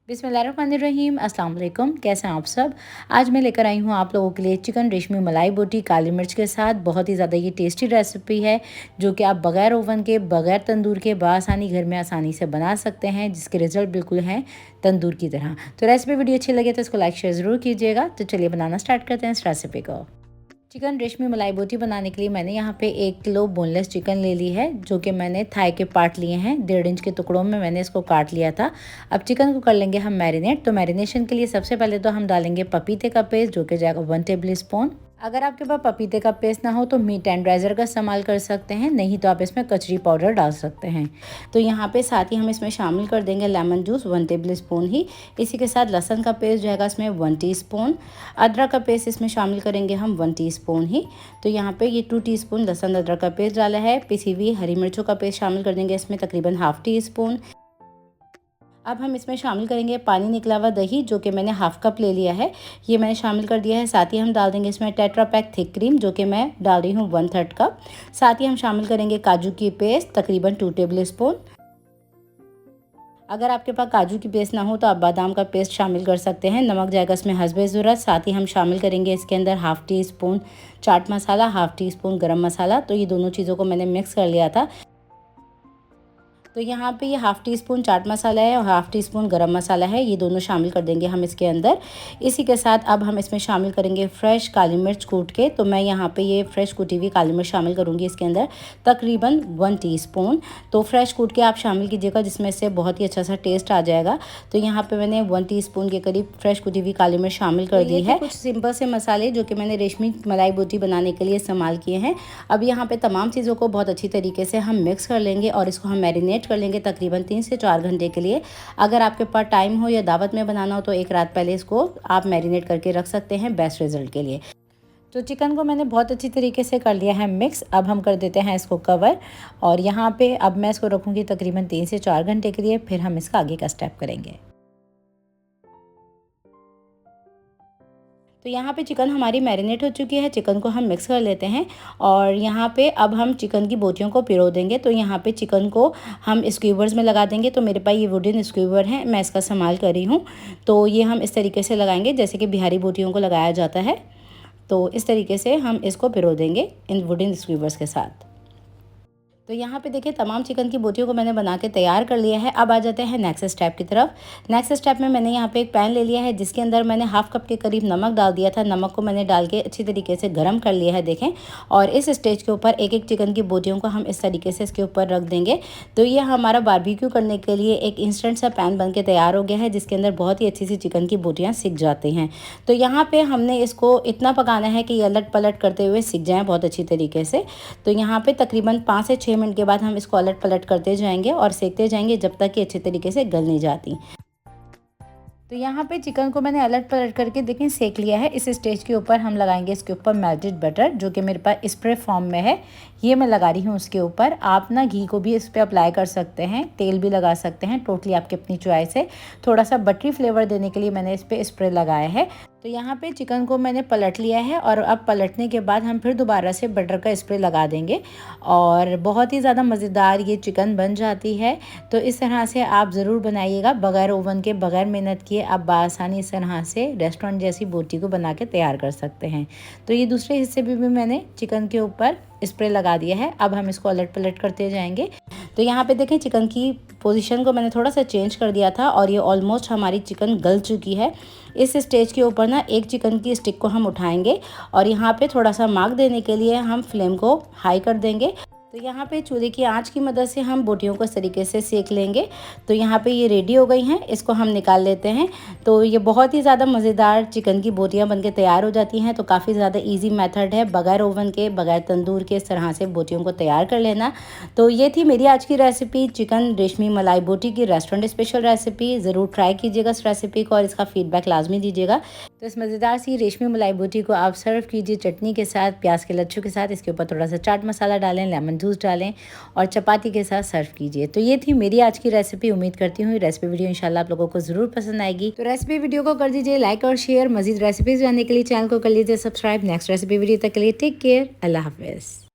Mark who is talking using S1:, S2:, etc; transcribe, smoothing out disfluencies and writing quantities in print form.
S1: बिस्मिल्लाहिर्रहमानिर्रहीम, अस्सलाम वालेकुम। कैसे हैं आप सब। आज मैं लेकर आई हूँ आप लोगों के लिए चिकन रेशमी मलाई बोटी काली मिर्च के साथ। बहुत ही ज़्यादा ये टेस्टी रेसिपी है जो कि आप बग़ैर ओवन के बग़ैर तंदूर के बआसानी घर में आसानी से बना सकते हैं, जिसके रिज़ल्ट बिल्कुल हैं तंदूर की तरह। तो रेसिपी वीडियो अच्छी लगे तो इसको लाइक शेयर ज़रूर कीजिएगा। तो चलिए बनाना स्टार्ट करते हैं इस रेसिपी को। चिकन रेशमी मलाई बोटी बनाने के लिए मैंने यहाँ पे 1 किलो बोनलेस चिकन ले ली है, जो कि मैंने थाई के पार्ट लिए हैं। 1.5 इंच के टुकड़ों में मैंने इसको काट लिया था। अब चिकन को कर लेंगे हम मैरिनेट। तो मैरिनेशन के लिए सबसे पहले तो हम डालेंगे पपीते का पेस्ट, जो कि जाएगा 1 टेबल स्पून। अगर आपके पास पपीते का पेस्ट ना हो तो मीट टेंडराइज़र का इस्तेमाल कर सकते हैं, नहीं तो आप इसमें कचरी पाउडर डाल सकते हैं। तो यहाँ पे साथ ही हम इसमें शामिल कर देंगे लेमन जूस 1 टेबल स्पून ही। इसी के साथ लहसुन का पेस्ट जाएगा इसमें 1 टीस्पून। अदरक का पेस्ट इसमें शामिल करेंगे हम 1 टीस्पून ही। तो यहाँ पे ये 2 टीस्पून लहसुन अदरक का पेस्ट डाला है। पिसी हुई हरी मिर्चों का पेस्ट शामिल कर देंगे इसमें तकरीबन ½ टीस्पून। अब हम इसमें शामिल करेंगे पानी निकला हुआ दही, जो कि मैंने ½ कप ले लिया है, ये मैंने शामिल कर दिया है। साथ ही हम डाल देंगे इसमें टेट्रा पैक थिक क्रीम, जो कि मैं डाल रही हूँ 1/3 कप। साथ ही हम शामिल करेंगे काजू की पेस्ट तकरीबन 2 टेबल स्पून। अगर आपके पास काजू की पेस्ट ना हो तो आप बादाम का पेस्ट शामिल कर सकते हैं। नमक जाएगा इसमें हस्बे ज़रूरत। साथ ही हम शामिल करेंगे इसके अंदर ½ टीस्पून चाट मसाला, ½ टीस्पून गरम मसाला। तो ये दोनों चीज़ों को मैंने मिक्स कर लिया था। तो यहाँ पे ये ½ टीस्पून चाट मसाला है और ½ टीस्पून गरम मसाला है, ये दोनों शामिल कर देंगे हम इसके अंदर। इसी के साथ अब हम इसमें शामिल करेंगे फ्रेश काली मिर्च कूट के। तो मैं यहाँ पे ये फ्रेश कूटी हुई काली मिर्च शामिल करूँगी इसके अंदर तकरीबन 1 टीस्पून। तो फ्रेश कूट के आप शामिल कीजिएगा, जिसमें से बहुत ही अच्छा सा टेस्ट आ जाएगा। तो यहाँ पे मैंने 1 टीस्पून के करीब फ्रेश कूटी हुई काली मिर्च शामिल कर दी है। कुछ सिंपल से मसाले जो कि मैंने रेशमी मलाई बोटी बनाने के लिए इस्तेमाल किए हैं। अब यहाँ पे तमाम चीज़ों को बहुत अच्छी तरीके से हम मिक्स कर लेंगे और इसको हम मैरिनेट कर लेंगे तकरीबन 3 से 4 घंटे के लिए। अगर आपके पास टाइम हो या दावत में बनाना हो तो एक रात पहले इसको आप मैरिनेट करके रख सकते हैं बेस्ट रिजल्ट के लिए। तो चिकन को मैंने बहुत अच्छी तरीके से कर लिया है मिक्स। अब हम कर देते हैं इसको कवर और यहाँ पे अब मैं इसको रखूँगी तकरीबन 3 से 4 घंटे के लिए, फिर हम इसका आगे का स्टेप करेंगे। तो यहाँ पे चिकन हमारी मैरिनेट हो चुकी है। चिकन को हम मिक्स कर लेते हैं और यहाँ पे अब हम चिकन की बोटियों को पिरो देंगे। तो यहाँ पे चिकन को हम स्क्यूवर्स में लगा देंगे। तो मेरे पास ये वुडन स्क्यूवर है, मैं इसका इस्तेमाल कर रही हूँ। तो ये हम इस तरीके से लगाएंगे जैसे कि बिहारी बोटियों को लगाया जाता है। तो इस तरीके से हम इसको पिरो देंगे इन वुडन स्क्यूवर्स के साथ। तो यहाँ पे देखिए तमाम चिकन की बोटियों को मैंने बना के तैयार कर लिया है। अब आ जाते हैं नेक्स्ट स्टेप की तरफ। नेक्स्ट स्टेप में मैंने यहाँ पे एक पैन ले लिया है, जिसके अंदर मैंने ½ कप के करीब नमक डाल दिया था। नमक को मैंने डाल के अच्छी तरीके से गर्म कर लिया है, देखें। और इस स्टेज के ऊपर एक एक चिकन की बोटियों को हम इस तरीके से इसके ऊपर रख देंगे। तो ये हमारा बारबेक्यू करने के लिए एक इंस्टेंट सा पैन बन के तैयार हो गया है, जिसके अंदर बहुत ही अच्छी सी चिकन की बोटियाँ सिक जाती हैं। तो यहाँ पर हमने इसको इतना पकाना है कि ये अलट पलट करते हुए सिक जाएँ बहुत अच्छी तरीके से। तो यहाँ पर तकरीबन 5 से 6 मिनट के बाद हम इसको अलट पलट करते जाएंगे और सेकते जाएंगे जब तक कि अच्छे तरीके से गल नहीं जाती। तो यहाँ पे चिकन को मैंने अलट पलट करके देखें सेक लिया है। इस स्टेज के ऊपर हम लगाएंगे इसके ऊपर मेल्टेड बटर, जो कि मेरे पास स्प्रे फॉर्म में है, ये मैं लगा रही हूँ उसके ऊपर। आप ना घी को भी इस पर अप्लाई कर सकते हैं, तेल भी लगा सकते हैं, टोटली आपकी अपनी चॉइस है। थोड़ा सा बटरी फ्लेवर देने के लिए मैंने इस पर स्प्रे लगाया है। तो यहाँ पे चिकन को मैंने पलट लिया है और अब पलटने के बाद हम फिर दोबारा से बटर का स्प्रे लगा देंगे और बहुत ही ज़्यादा मज़ेदार ये चिकन बन जाती है। तो इस तरह से आप ज़रूर बनाइएगा, बग़ैर ओवन के बग़ैर मेहनत किए आप बआसानी इस तरह से रेस्टोरेंट जैसी बोटी को बना के तैयार कर सकते हैं। तो ये दूसरे हिस्से भी मैंने चिकन के ऊपर स्प्रे लगा दिया है। अब हम इसको अलट पलट करते जाएंगे। तो यहाँ पे देखें चिकन की पोजीशन को मैंने थोड़ा सा चेंज कर दिया था और ये ऑलमोस्ट हमारी चिकन गल चुकी है। इस स्टेज के ऊपर ना एक चिकन की स्टिक को हम उठाएंगे और यहाँ पे थोड़ा सा मार्क देने के लिए हम फ्लेम को हाई कर देंगे। तो यहाँ पे चूल्हे की आंच की मदद से हम बोटियों को इस तरीके से सेक लेंगे। तो यहाँ पे ये रेडी हो गई हैं, इसको हम निकाल लेते हैं। तो ये बहुत ही ज़्यादा मज़ेदार चिकन की बोटियाँ बनके तैयार हो जाती हैं। तो काफ़ी ज़्यादा इजी मेथड है, बग़ैर ओवन के बग़ैर तंदूर के इस तरह से बोटियों को तैयार कर लेना। तो ये थी मेरी आज की रेसिपी, चिकन रेशमी मलाई बोटी की रेस्टोरेंट स्पेशल रेसिपी। ज़रूर ट्राई कीजिएगा इस रेसिपी को और इसका फीडबैक लाजमी दीजिएगा। तो इस मज़ेदार सी रेशमी मलाई बोटी को आप सर्व कीजिए चटनी के साथ, प्याज के लच्छू के साथ। इसके ऊपर थोड़ा सा चाट मसाला डालें, लेमन जूस डालें और चपाती के साथ सर्व कीजिए। तो ये थी मेरी आज की रेसिपी। उम्मीद करती हूँ रेसिपी वीडियो इंशाल्लाह आप लोगों को ज़रूर पसंद आएगी। तो रेसिपी वीडियो को कर दीजिए लाइक और शेयर। मज़ीद रेसिपीज़ जानने के लिए चैनल को कर लीजिए सब्सक्राइब। नेक्स्ट रेसिपी वीडियो तक के लिए टेक केयर, अल्लाह हाफिज़।